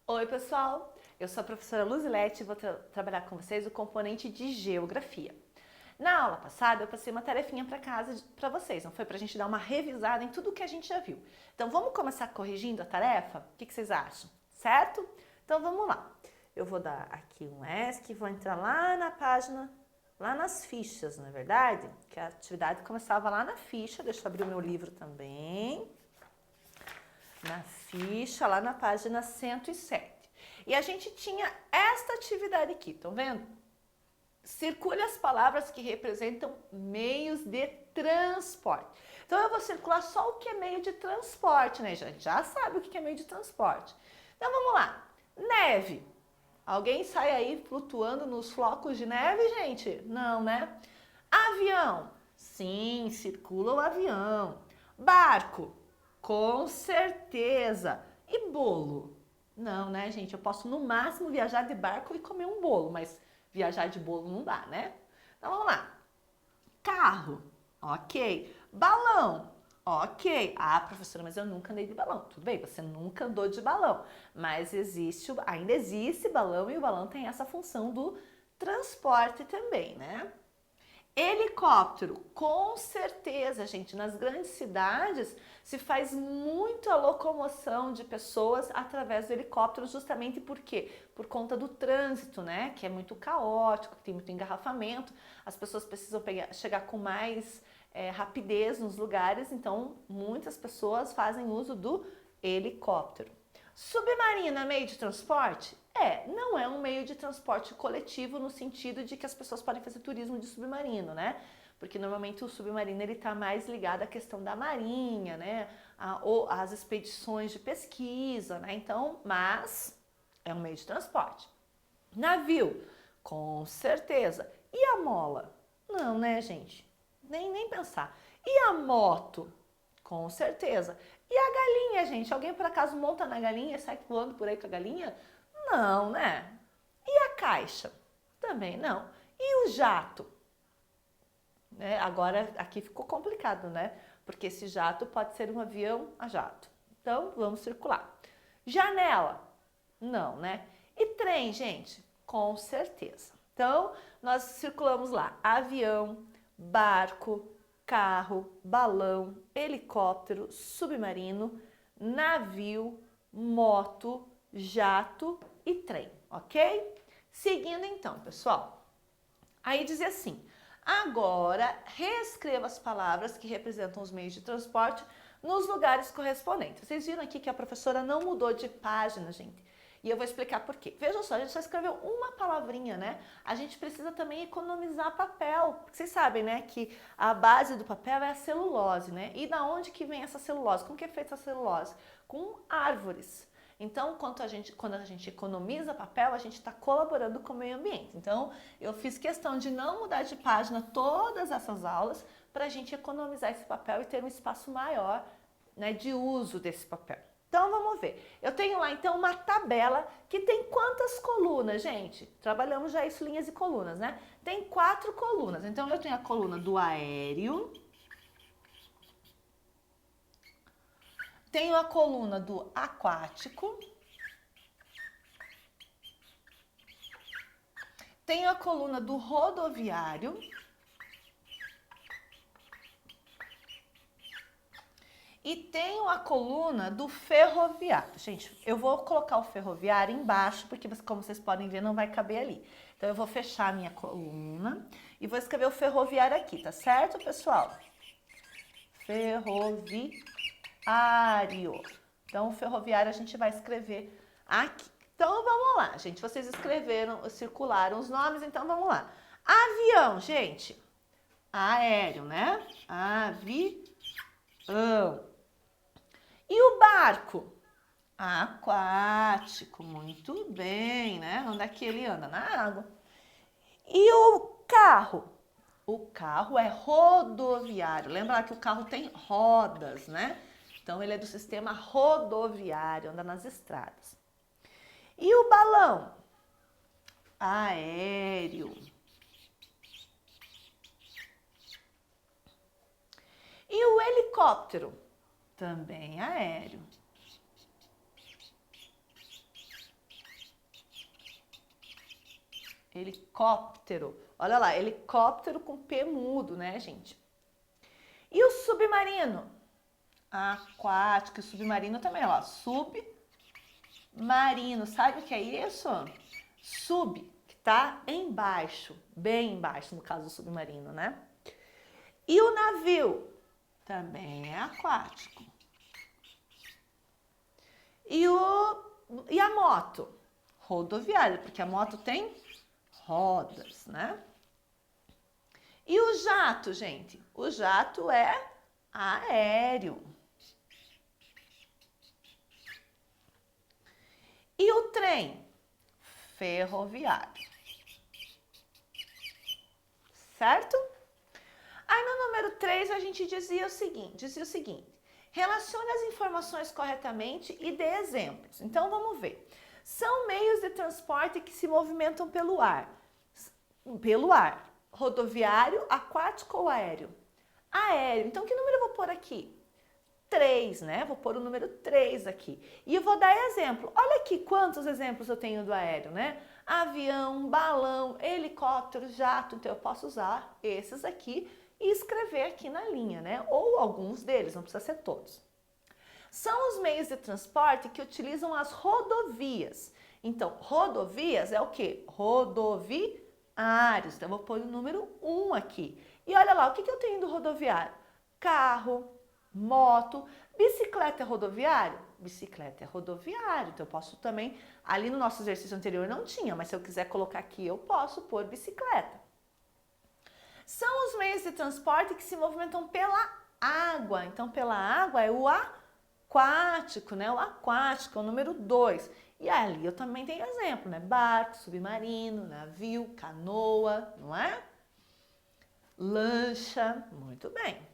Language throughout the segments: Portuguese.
Oi, pessoal! Eu sou a professora Luzilete e vou trabalhar com vocês o componente de geografia. Na aula passada, eu passei uma tarefinha para casa para vocês, não foi? Para a gente dar uma revisada em tudo que a gente já viu. Então, vamos começar corrigindo a tarefa? O que vocês acham? Certo? Então, vamos lá. Eu vou dar aqui um ESC, vou entrar lá na página, lá nas fichas, não é verdade? Que a atividade começava lá na ficha. Deixa eu abrir o meu livro também. Na ficha, lá na página 107. E a gente tinha esta atividade aqui, estão vendo? Circule as palavras que representam meios de transporte. Então eu vou circular só o que é meio de transporte, né, gente? Já sabe o que é meio de transporte. Então vamos lá. Neve. Alguém sai aí flutuando nos flocos de neve, gente? Não, né? Avião. Sim, circula o avião. Barco. Com certeza. E bolo? Não, né, gente? Eu posso no máximo viajar de barco e comer um bolo, mas viajar de bolo não dá, né? Então vamos lá. Carro, ok. Balão, ok. Ah, professora, mas eu nunca andei de balão. Tudo bem, você nunca andou de balão, mas ainda existe balão e o balão tem essa função do transporte também, né? Helicóptero, com certeza, gente. Nas grandes cidades se faz muita locomoção de pessoas através do helicóptero, justamente por quê? Por conta do trânsito, né? Que é muito caótico, tem muito engarrafamento, as pessoas precisam chegar com mais rapidez nos lugares, então muitas pessoas fazem uso do helicóptero. Submarina, meio de transporte? Não é um meio de transporte coletivo no sentido de que as pessoas podem fazer turismo de submarino, né? Porque normalmente o submarino ele está mais ligado à questão da marinha, né? Ou às expedições de pesquisa, né? Então, mas é um meio de transporte. Navio, com certeza. E a mola? Não, né, gente? Nem pensar. E a moto? Com certeza. E a galinha, gente? Alguém por acaso monta na galinha e sai voando por aí com a galinha? Não, né? E a caixa? Também não. E o jato? Né? Agora aqui ficou complicado, né? Porque esse jato pode ser um avião a jato. Então vamos circular. Janela? Não, né? E trem, gente? Com certeza. Então nós circulamos lá: avião, barco, carro, balão, helicóptero, submarino, navio, moto, jato e trem, ok? Seguindo então, pessoal. Aí dizia assim: agora reescreva as palavras que representam os meios de transporte nos lugares correspondentes. Vocês viram aqui que a professora não mudou de página, gente. E eu vou explicar por quê. Vejam só, a gente só escreveu uma palavrinha, né? A gente precisa também economizar papel. Porque vocês sabem, né, que a base do papel é a celulose, né? E da onde que vem essa celulose? Como que é feita essa celulose? Com árvores. Então, quando a gente economiza papel, a gente está colaborando com o meio ambiente. Então, eu fiz questão de não mudar de página todas essas aulas para a gente economizar esse papel e ter um espaço maior, né, de uso desse papel. Então, vamos ver. Eu tenho lá, então, uma tabela que tem quantas colunas, gente? Trabalhamos já isso, linhas e colunas, né? Tem 4 colunas. Então, eu tenho a coluna do aéreo, tenho a coluna do aquático, tenho a coluna do rodoviário e tenho a coluna do ferroviário. Gente, eu vou colocar o ferroviário embaixo, porque como vocês podem ver, não vai caber ali. Então, eu vou fechar a minha coluna e vou escrever o ferroviário aqui, tá certo, pessoal? Ferroviário. Então, o ferroviário a gente vai escrever aqui. Então, vamos lá, gente. Vocês escreveram, circularam os nomes, então vamos lá. Avião, gente. Aéreo, né? Avião. E o barco? Aquático, muito bem, né? Onde é que ele anda? Na água. E o carro? O carro é rodoviário. Lembra lá que o carro tem rodas, né? Então ele é do sistema rodoviário, anda nas estradas. E o balão? Aéreo. E o helicóptero? Também aéreo. Helicóptero. Olha lá, helicóptero com P mudo, né, gente? E o submarino? Aquático. E o submarino também, ó. Submarino. Sabe o que é isso? Sub, que tá embaixo. Bem embaixo, no caso do submarino, né? E o navio? Também é aquático. E a moto? Rodoviária, porque a moto tem rodas, né? E o jato, gente? O jato é aéreo. E o trem? Ferroviário. Certo? Aí no número 3 a gente dizia o seguinte: relacione as informações corretamente e dê exemplos. Então vamos ver. São meios de transporte que se movimentam pelo ar. Rodoviário, aquático ou aéreo? Aéreo. Então que número eu vou pôr aqui? 3, né? Vou pôr o número 3 aqui. E eu vou dar exemplo. Olha aqui quantos exemplos eu tenho do aéreo, né? Avião, balão, helicóptero, jato. Então eu posso usar esses aqui e escrever aqui na linha, né? Ou alguns deles, não precisa ser todos. São os meios de transporte que utilizam as rodovias. Então, rodovias é o quê? Rodoviários. Então, eu vou pôr o número 1 aqui. E olha lá, o que eu tenho do rodoviário? Carro, moto, bicicleta é rodoviário? Bicicleta é rodoviário. Então, eu posso também, ali no nosso exercício anterior não tinha, mas se eu quiser colocar aqui, eu posso pôr bicicleta. São os meios de transporte que se movimentam pela água. Então, pela água é o aquático, né? O aquático é o número 2. E ali eu também tenho exemplo, né? Barco, submarino, navio, canoa, não é? Lancha, muito bem.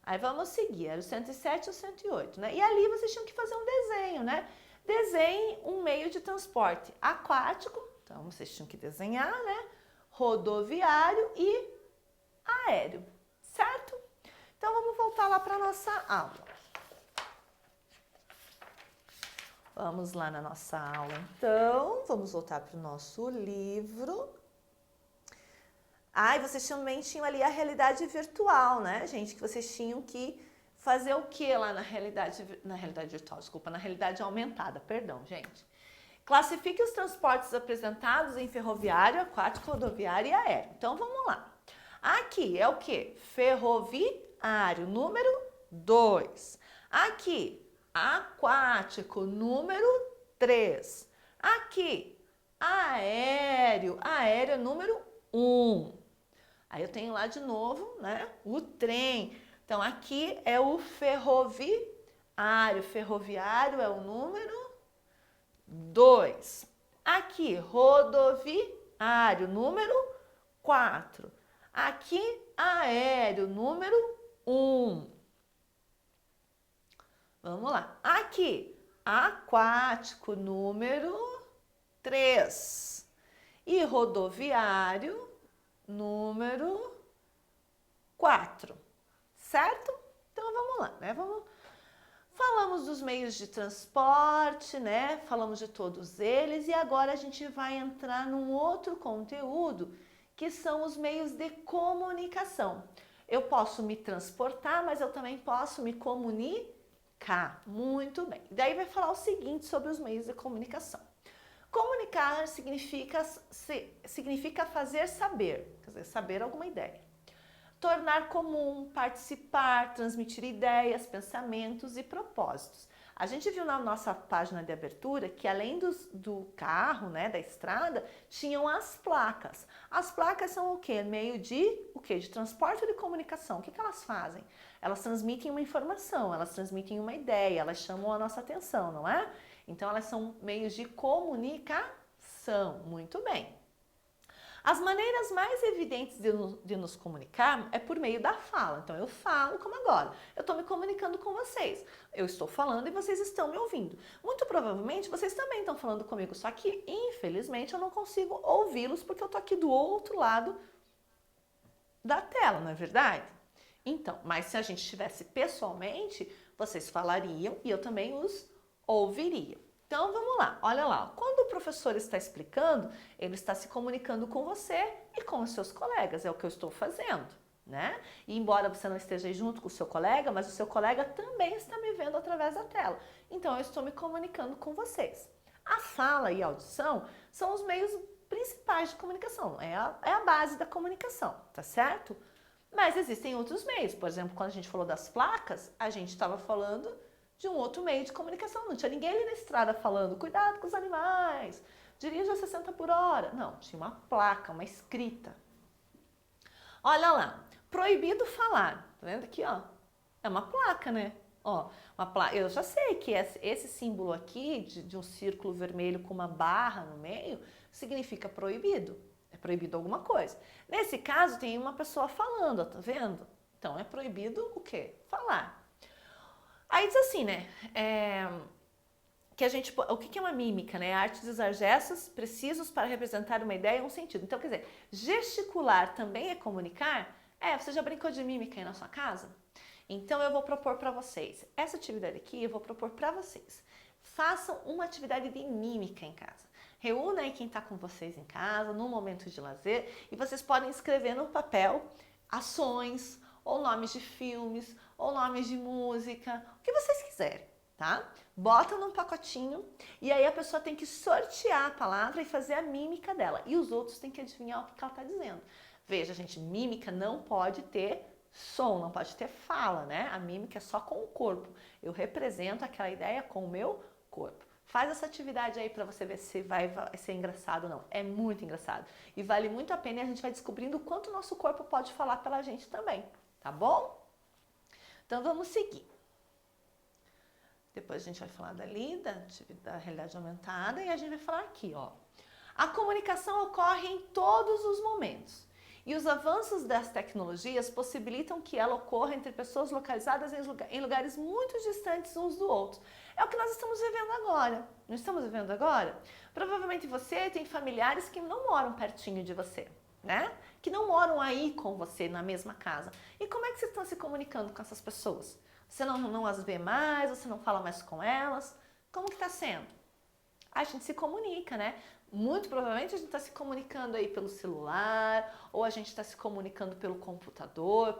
Aí vamos seguir, era o 107 e o 108, né? E ali vocês tinham que fazer um desenho, né? Desenhe um meio de transporte aquático, então vocês tinham que desenhar, né? Rodoviário e aéreo, certo? Então vamos voltar lá para a nossa aula. Vamos lá na nossa aula, então. Vamos voltar para o nosso livro. E vocês também tinham ali a realidade virtual, né, gente? Que vocês tinham que fazer o que lá na realidade virtual? Desculpa, na realidade aumentada, perdão, gente. Classifique os transportes apresentados em ferroviário, aquático, rodoviário e aéreo. Então, vamos lá. Aqui é o que? Ferroviário, número 2. Aqui, aquático, número 3. Aqui, aéreo, número 1. Aí eu tenho lá de novo, né, o trem. Então, aqui é o ferroviário. Ferroviário é o número 2. Aqui, rodoviário, número 4. Aqui, aéreo, número 1. Vamos lá. Aqui, aquático, número 3. E rodoviário, número 4. Certo? Então, vamos lá, né? Falamos dos meios de transporte, né? Falamos de todos eles e agora a gente vai entrar num outro conteúdo que são os meios de comunicação. Eu posso me transportar, mas eu também posso me comunicar. Muito bem. Daí vai falar o seguinte sobre os meios de comunicação. Comunicar significa fazer saber, quer dizer, saber alguma ideia. Tornar comum, participar, transmitir ideias, pensamentos e propósitos. A gente viu na nossa página de abertura que além do carro, né, da estrada, tinham as placas. As placas são o quê? Meio de transporte ou de comunicação. O que elas fazem? Elas transmitem uma informação, elas transmitem uma ideia, elas chamam a nossa atenção, não é? Então elas são meios de comunicação. Muito bem. As maneiras mais evidentes de nos comunicar é por meio da fala. Então, eu falo como agora. Eu estou me comunicando com vocês. Eu estou falando e vocês estão me ouvindo. Muito provavelmente, vocês também estão falando comigo, só que, infelizmente, eu não consigo ouvi-los porque eu estou aqui do outro lado da tela, não é verdade? Então, mas se a gente estivesse pessoalmente, vocês falariam e eu também os ouviria. Então vamos lá, olha lá. Quando o professor está explicando, ele está se comunicando com você e com os seus colegas, é o que eu estou fazendo, né? E embora você não esteja aí junto com o seu colega, mas o seu colega também está me vendo através da tela. Então eu estou me comunicando com vocês. A fala e a audição são os meios principais de comunicação, é a base da comunicação, tá certo? Mas existem outros meios, por exemplo, quando a gente falou das placas, a gente estava falando de um outro meio de comunicação. Não tinha ninguém ali na estrada falando, cuidado com os animais, dirija a 60 por hora. Não, tinha uma placa, uma escrita. Olha lá, proibido falar. Tá vendo aqui, ó? É uma placa, né? Ó, uma placa. Eu já sei que esse símbolo aqui, de um círculo vermelho com uma barra no meio, significa proibido. É proibido alguma coisa. Nesse caso, tem uma pessoa falando, ó, tá vendo? Então, é proibido o quê? Falar. Aí diz assim, né? O que é uma mímica, né? A arte de usar gestos precisos para representar uma ideia ou um sentido. Então, quer dizer, gesticular também é comunicar? Você já brincou de mímica aí na sua casa? Então, eu vou propor para vocês. Essa atividade aqui eu vou propor para vocês. Façam uma atividade de mímica em casa. Reúna aí quem está com vocês em casa, num momento de lazer, e vocês podem escrever no papel ações, ou nomes de filmes, ou nomes de música, o que vocês quiserem, tá? Bota num pacotinho e aí a pessoa tem que sortear a palavra e fazer a mímica dela. E os outros têm que adivinhar o que ela está dizendo. Veja, gente, mímica não pode ter som, não pode ter fala, né? A mímica é só com o corpo. Eu represento aquela ideia com o meu corpo. Faz essa atividade aí para você ver se vai ser engraçado ou não. É muito engraçado. E vale muito a pena e a gente vai descobrindo o quanto o nosso corpo pode falar pela gente também, tá bom? Então vamos seguir. Depois a gente vai falar da realidade aumentada e a gente vai falar aqui, ó. A comunicação ocorre em todos os momentos. E os avanços das tecnologias possibilitam que ela ocorra entre pessoas localizadas em lugares muito distantes uns do outro. É o que nós estamos vivendo agora. Não estamos vivendo agora? Provavelmente você tem familiares que não moram pertinho de você, né? Que não moram aí com você na mesma casa. E como é que vocês estão se comunicando com essas pessoas? Você não as vê mais, você não fala mais com elas? Como que está sendo? A gente se comunica, né? Muito provavelmente a gente está se comunicando aí pelo celular, ou a gente está se comunicando pelo computador,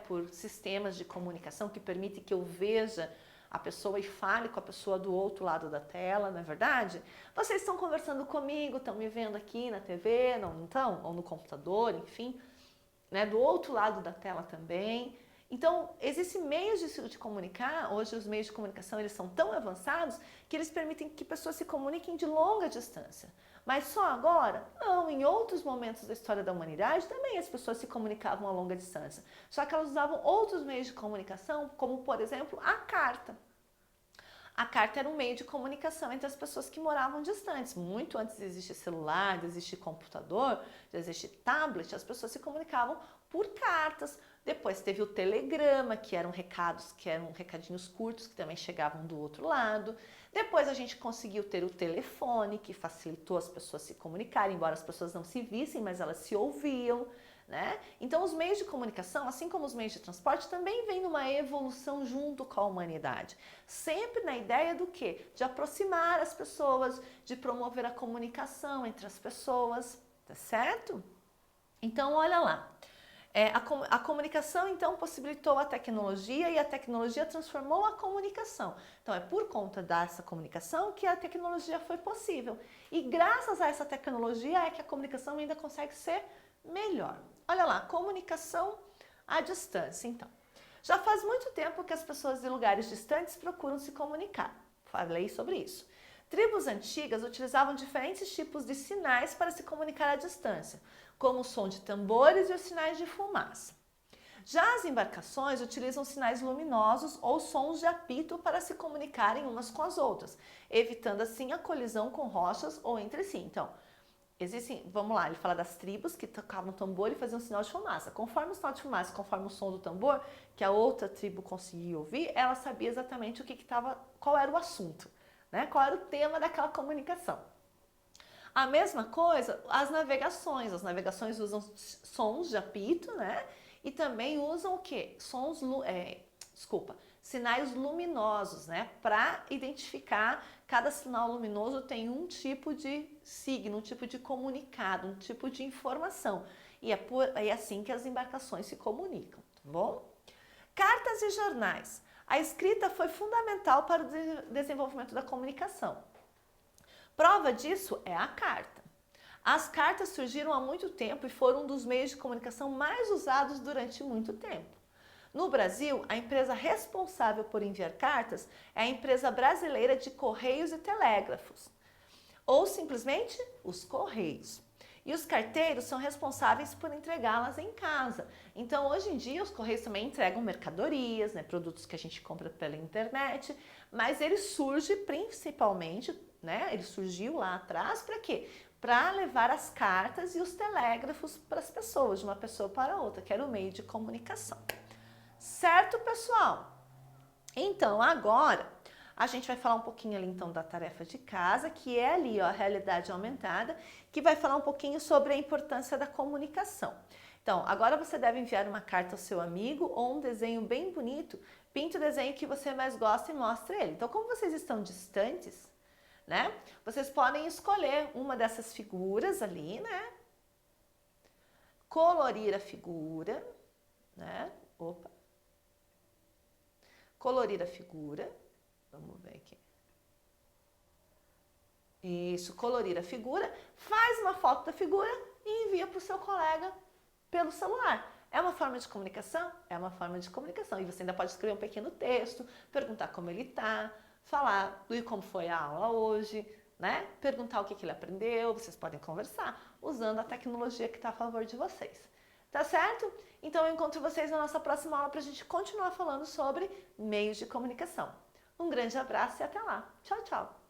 por sistemas de comunicação que permitem que eu veja a pessoa e fale com a pessoa do outro lado da tela, não é verdade? Vocês estão conversando comigo, estão me vendo aqui na TV, não estão? Ou no computador, enfim, né? Do outro lado da tela também. Então, existem meios de comunicar. Hoje os meios de comunicação eles são tão avançados que eles permitem que pessoas se comuniquem de longa distância. Mas só agora? Não, em outros momentos da história da humanidade também as pessoas se comunicavam a longa distância. Só que elas usavam outros meios de comunicação, como por exemplo a carta. A carta era um meio de comunicação entre as pessoas que moravam distantes. Muito antes de existir celular, de existir computador, de existir tablet, as pessoas se comunicavam por cartas. Depois teve o telegrama, que eram recadinhos curtos que também chegavam do outro lado. Depois a gente conseguiu ter o telefone, que facilitou as pessoas se comunicarem, embora as pessoas não se vissem, mas elas se ouviam, né? Então os meios de comunicação, assim como os meios de transporte, também vêm numa evolução junto com a humanidade. Sempre na ideia do quê? De aproximar as pessoas, de promover a comunicação entre as pessoas, tá certo? Então olha lá. A comunicação, então, possibilitou a tecnologia e a tecnologia transformou a comunicação. Então, é por conta dessa comunicação que a tecnologia foi possível. E graças a essa tecnologia é que a comunicação ainda consegue ser melhor. Olha lá, comunicação à distância, então. Já faz muito tempo que as pessoas de lugares distantes procuram se comunicar. Falei sobre isso. Tribos antigas utilizavam diferentes tipos de sinais para se comunicar à distância, como o som de tambores e os sinais de fumaça. Já as embarcações utilizam sinais luminosos ou sons de apito para se comunicarem umas com as outras, evitando assim a colisão com rochas ou entre si. Então, vamos lá, ele fala das tribos que tocavam tambor e faziam sinal de fumaça. Conforme o sinal de fumaça, conforme o som do tambor, que a outra tribo conseguia ouvir, ela sabia exatamente qual era o assunto, né? Qual era o tema daquela comunicação. A mesma coisa, as navegações. As navegações usam sons de apito, né? E também usam o quê? sinais luminosos, né? Para identificar, cada sinal luminoso tem um tipo de signo, um tipo de comunicado, um tipo de informação. E é assim que as embarcações se comunicam, tá bom? Cartas e jornais. A escrita foi fundamental para o desenvolvimento da comunicação. Prova disso é a carta. As cartas surgiram há muito tempo e foram um dos meios de comunicação mais usados durante muito tempo. No Brasil, a empresa responsável por enviar cartas é a Empresa Brasileira de Correios e Telégrafos, ou simplesmente os Correios. E os carteiros são responsáveis por entregá-las em casa. Então, hoje em dia, os Correios também entregam mercadorias, né, produtos que a gente compra pela internet, mas ele surge principalmente, né, ele surgiu lá atrás para quê? Para levar as cartas e os telégrafos para as pessoas, de uma pessoa para outra, que era o meio de comunicação. Certo, pessoal? Então, agora a gente vai falar um pouquinho ali então da tarefa de casa, que é ali ó, a realidade aumentada, que vai falar um pouquinho sobre a importância da comunicação. Então, agora você deve enviar uma carta ao seu amigo ou um desenho bem bonito, pinte o desenho que você mais gosta e mostre ele. Então, como vocês estão distantes, né? Vocês podem escolher uma dessas figuras ali, né? Colorir a figura, né? Opa. Colorir a figura. Vamos ver aqui. Isso, colorir a figura. Faz uma foto da figura e envia para o seu colega pelo celular. É uma forma de comunicação? É uma forma de comunicação. E você ainda pode escrever um pequeno texto, perguntar como ele está, falar do como foi a aula hoje, né? Perguntar o que ele aprendeu. Vocês podem conversar usando a tecnologia que está a favor de vocês. Tá certo? Então eu encontro vocês na nossa próxima aula para a gente continuar falando sobre meios de comunicação. Um grande abraço e até lá. Tchau, tchau!